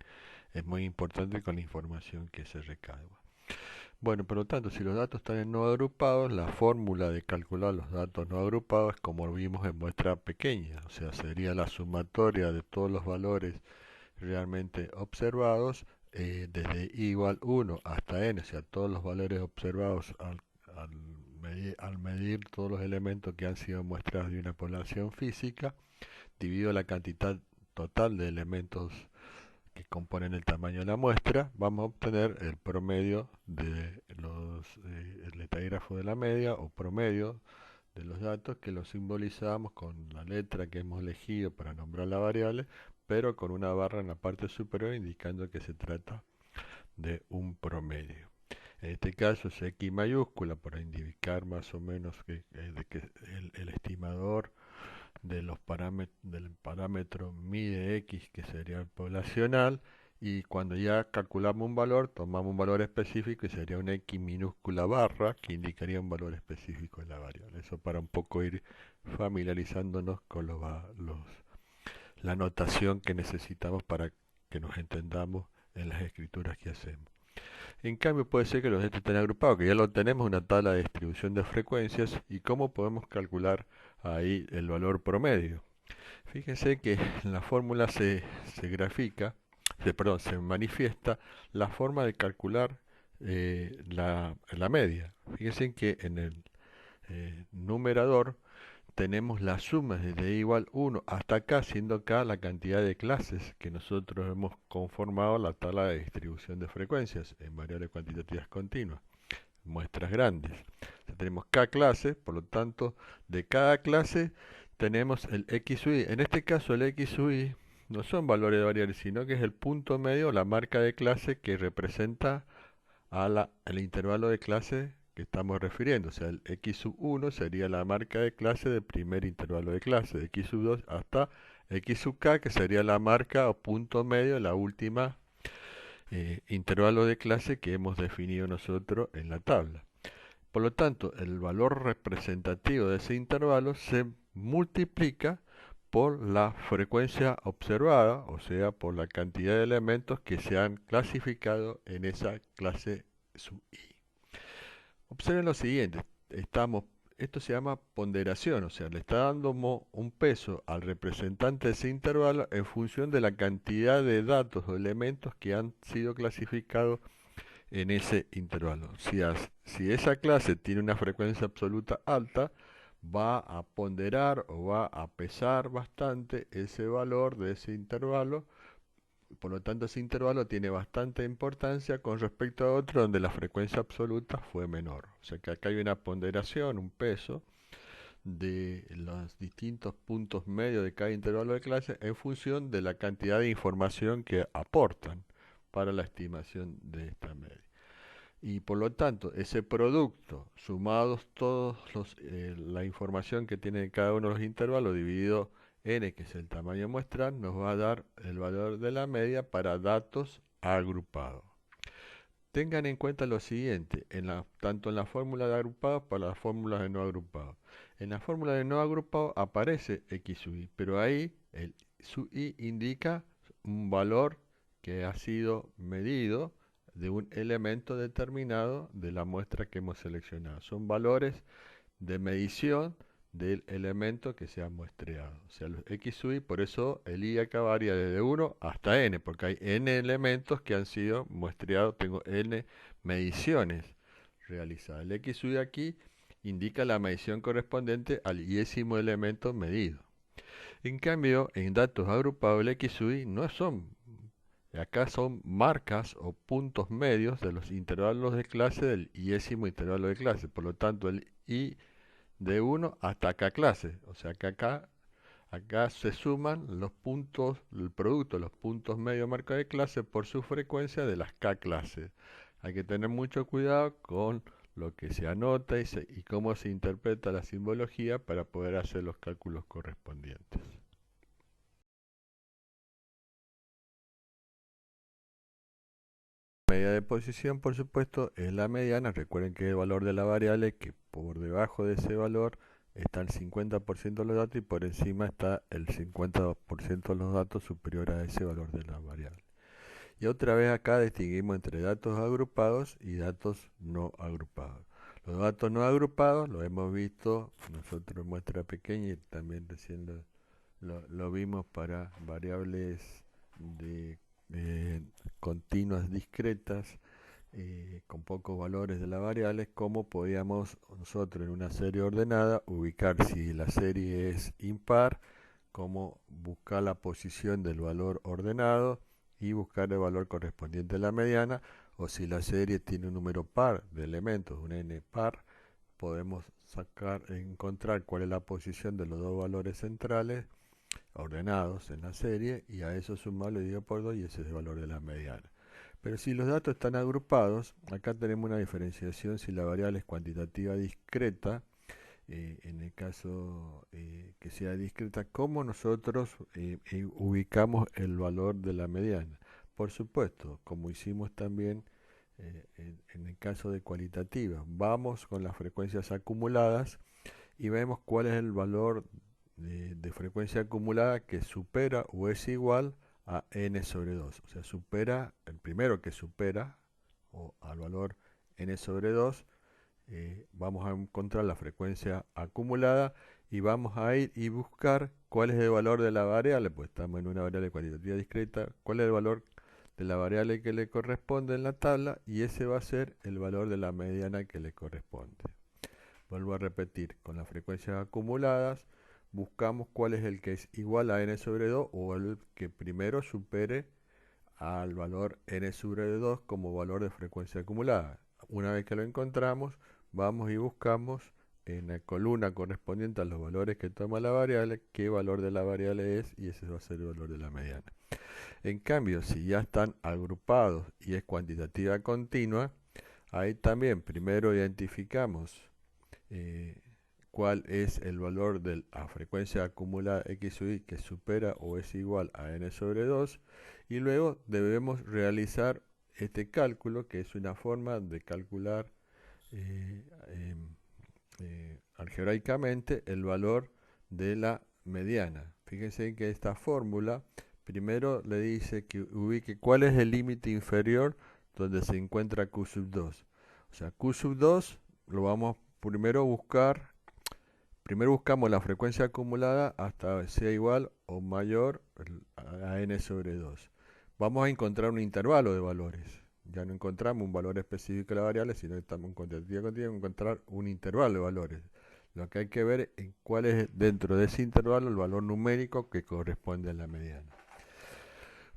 es muy importante con la información que se recabe. Bueno, por lo tanto, si los datos están en no agrupados, la fórmula de calcular los datos no agrupados es como vimos en muestra pequeña, o sea, sería la sumatoria de todos los valores realmente observados desde i igual 1 hasta n, o sea, todos los valores observados al medir todos los elementos que han sido muestrados de una población física, dividido la cantidad total de elementos que componen el tamaño de la muestra, vamos a obtener el promedio de el letradígrafo de la media o promedio de los datos, que lo simbolizamos con la letra que hemos elegido para nombrar la variable, pero con una barra en la parte superior indicando que se trata de un promedio. En este caso es X mayúscula para indicar más o menos que el estimador de del parámetro mide X, que sería el poblacional, y cuando ya calculamos un valor, tomamos un valor específico y sería una X minúscula barra que indicaría un valor específico de la variable. Eso para un poco ir familiarizándonos con la notación que necesitamos para que nos entendamos en las escrituras que hacemos. En cambio, puede ser que los datos estén agrupados, que ya lo tenemos, una tabla de distribución de frecuencias, y cómo podemos calcular ahí el valor promedio. Fíjense que en la fórmula se grafica, se manifiesta la forma de calcular la media. Fíjense que en el numerador tenemos la suma desde i igual 1 hasta acá, siendo acá la cantidad de clases que nosotros hemos conformado la tabla de distribución de frecuencias en variables cuantitativas continuas, muestras grandes. Entonces, tenemos k clases, por lo tanto, de cada clase tenemos el x sub i. En este caso, el x sub i no son valores de variables, sino que es el punto medio, la marca de clase que representa el intervalo de clase que estamos refiriendo. O sea, el x sub 1 sería la marca de clase del primer intervalo de clase, de x sub 2 hasta x sub k, que sería la marca o punto medio de la última intervalo de clase que hemos definido nosotros en la tabla. Por lo tanto, el valor representativo de ese intervalo se multiplica por la frecuencia observada, o sea, por la cantidad de elementos que se han clasificado en esa clase sub i. Observen lo siguiente, esto se llama ponderación, o sea, le está dando un peso al representante de ese intervalo en función de la cantidad de datos o elementos que han sido clasificados en ese intervalo. Si esa clase tiene una frecuencia absoluta alta, va a ponderar o va a pesar bastante ese valor de ese intervalo. Por lo tanto, ese intervalo tiene bastante importancia con respecto a otro donde la frecuencia absoluta fue menor. O sea que acá hay una ponderación, un peso de los distintos puntos medios de cada intervalo de clase en función de la cantidad de información que aportan para la estimación de esta media. Y por lo tanto, ese producto, sumados todos la información que tiene cada uno de los intervalos, dividido n, que es el tamaño muestral, nos va a dar el valor de la media para datos agrupados. Tengan en cuenta lo siguiente, tanto en la fórmula de agrupados para las fórmulas de no agrupados. En la fórmula de no agrupados aparece x sub i, pero ahí el sub i indica un valor que ha sido medido de un elemento determinado de la muestra que hemos seleccionado. Son valores de medición del elemento que se ha muestreado. O sea, los x sub i, por eso el i acá varía desde 1 hasta n, porque hay n elementos que han sido muestreados, tengo n mediciones realizadas. El x sub i aquí indica la medición correspondiente al iésimo elemento medido. En cambio, en datos agrupados, el x sub i no son, acá son marcas o puntos medios de los intervalos de clase del iésimo intervalo de clase. Por lo tanto, el i de 1 hasta k clase. O sea que acá se suman los puntos, el producto de los puntos medio marca de clase por su frecuencia de las k clases. Hay que tener mucho cuidado con lo que se anota y cómo se interpreta la simbología para poder hacer los cálculos correspondientes. La medida de posición, por supuesto, es la mediana. Recuerden que el valor de la variable, que por debajo de ese valor está el 50% de los datos y por encima está el 50% de los datos superior a ese valor de la variable. Y otra vez acá distinguimos entre datos agrupados y datos no agrupados. Los datos no agrupados los hemos visto nosotros en muestra pequeña y también recién lo vimos para variables de continuas discretas con pocos valores de las variables, cómo podíamos nosotros en una serie ordenada ubicar si la serie es impar, cómo buscar la posición del valor ordenado y buscar el valor correspondiente a la mediana, o si la serie tiene un número par de elementos, un n par, podemos encontrar cuál es la posición de los dos valores centrales ordenados en la serie y a eso sumarlo y dividir por 2 y ese es el valor de la mediana. Pero si los datos están agrupados, acá tenemos una diferenciación si la variable es cuantitativa discreta, en el caso que sea discreta, ¿cómo nosotros ubicamos el valor de la mediana? Por supuesto, como hicimos también en el caso de cualitativa, vamos con las frecuencias acumuladas y vemos cuál es el valor de frecuencia acumulada que supera o es igual a n sobre 2. O sea, supera, el primero que supera o al valor n sobre 2, vamos a encontrar la frecuencia acumulada y vamos a ir y buscar cuál es el valor de la variable, pues estamos en una variable cuantitativa discreta, cuál es el valor de la variable que le corresponde en la tabla y ese va a ser el valor de la mediana que le corresponde. Vuelvo a repetir, con las frecuencias acumuladas buscamos cuál es el que es igual a n sobre 2 o el que primero supere al valor n sobre 2 como valor de frecuencia acumulada. Una vez que lo encontramos, vamos y buscamos en la columna correspondiente a los valores que toma la variable, qué valor de la variable es y ese va a ser el valor de la mediana. En cambio, si ya están agrupados y es cuantitativa continua, ahí también primero identificamos cuál es el valor de la frecuencia acumulada x sub i que supera o es igual a n sobre 2 y luego debemos realizar este cálculo que es una forma de calcular algebraicamente el valor de la mediana. Fíjense que esta fórmula primero le dice que ubique cuál es el límite inferior donde se encuentra q sub 2. O sea, q sub 2 lo vamos primero a buscar. Primero buscamos la frecuencia acumulada hasta sea igual o mayor a n sobre 2. Vamos a encontrar un intervalo de valores. Ya no encontramos un valor específico de la variable, sino que estamos en cuantitativa continua, encontrar un intervalo de valores. Lo que hay que ver es cuál es dentro de ese intervalo el valor numérico que corresponde a la mediana.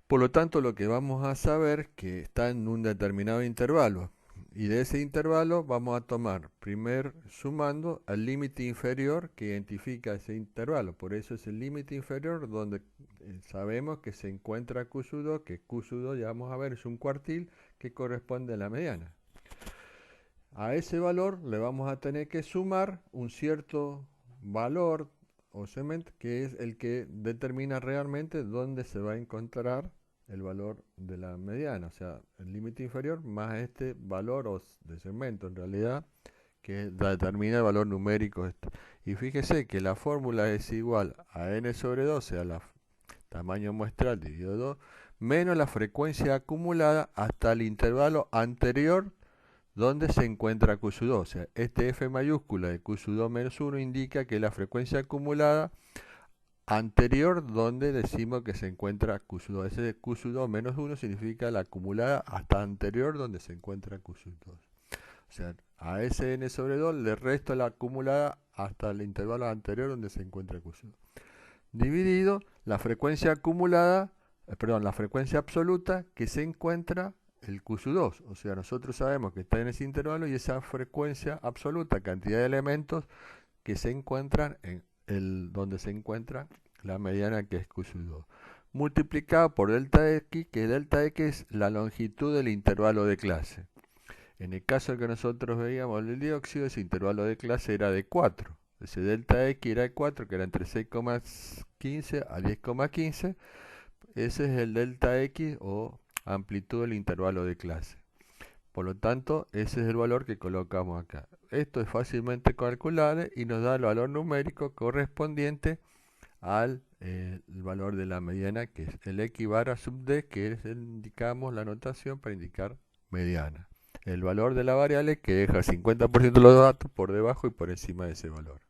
Por lo tanto, lo que vamos a saber es que está en un determinado intervalo. Y de ese intervalo vamos a tomar, primero sumando al límite inferior que identifica ese intervalo. Por eso es el límite inferior donde sabemos que se encuentra Q sub 2, que Q sub 2 ya vamos a ver es un cuartil que corresponde a la mediana. A ese valor le vamos a tener que sumar un cierto valor o segmento que es el que determina realmente dónde se va a encontrar el valor de la mediana, o sea, el límite inferior más este valor de segmento en realidad que determina el valor numérico. Y fíjese que la fórmula es igual a n sobre 2, o sea, el tamaño muestral dividido 2, menos la frecuencia acumulada hasta el intervalo anterior donde se encuentra Q sub 2. O sea, este F mayúscula de Q sub 2 menos 1 indica que la frecuencia acumulada anterior donde decimos que se encuentra Q sub 2. Ese Q sub 2 menos 1 significa la acumulada hasta anterior donde se encuentra Q sub 2. O sea, a ese n sobre 2 le resto la acumulada hasta el intervalo anterior donde se encuentra Q sub 2. Dividido la frecuencia acumulada, la frecuencia absoluta que se encuentra el Q sub 2. O sea, nosotros sabemos que está en ese intervalo y esa frecuencia absoluta, cantidad de elementos que se encuentran en donde se encuentra la mediana que es Q sub 2, multiplicado por delta x, que delta x es la longitud del intervalo de clase. En el caso que nosotros veíamos el dióxido, ese intervalo de clase era de 4. Ese delta x era de 4, que era entre 6,15 a 10,15. Ese es el delta x o amplitud del intervalo de clase. Por lo tanto, ese es el valor que colocamos acá. Esto es fácilmente calculable y nos da el valor numérico correspondiente al el valor de la mediana, que es el X barra sub D, que es indicamos la notación para indicar mediana. El valor de la variable que deja el 50% de los datos por debajo y por encima de ese valor.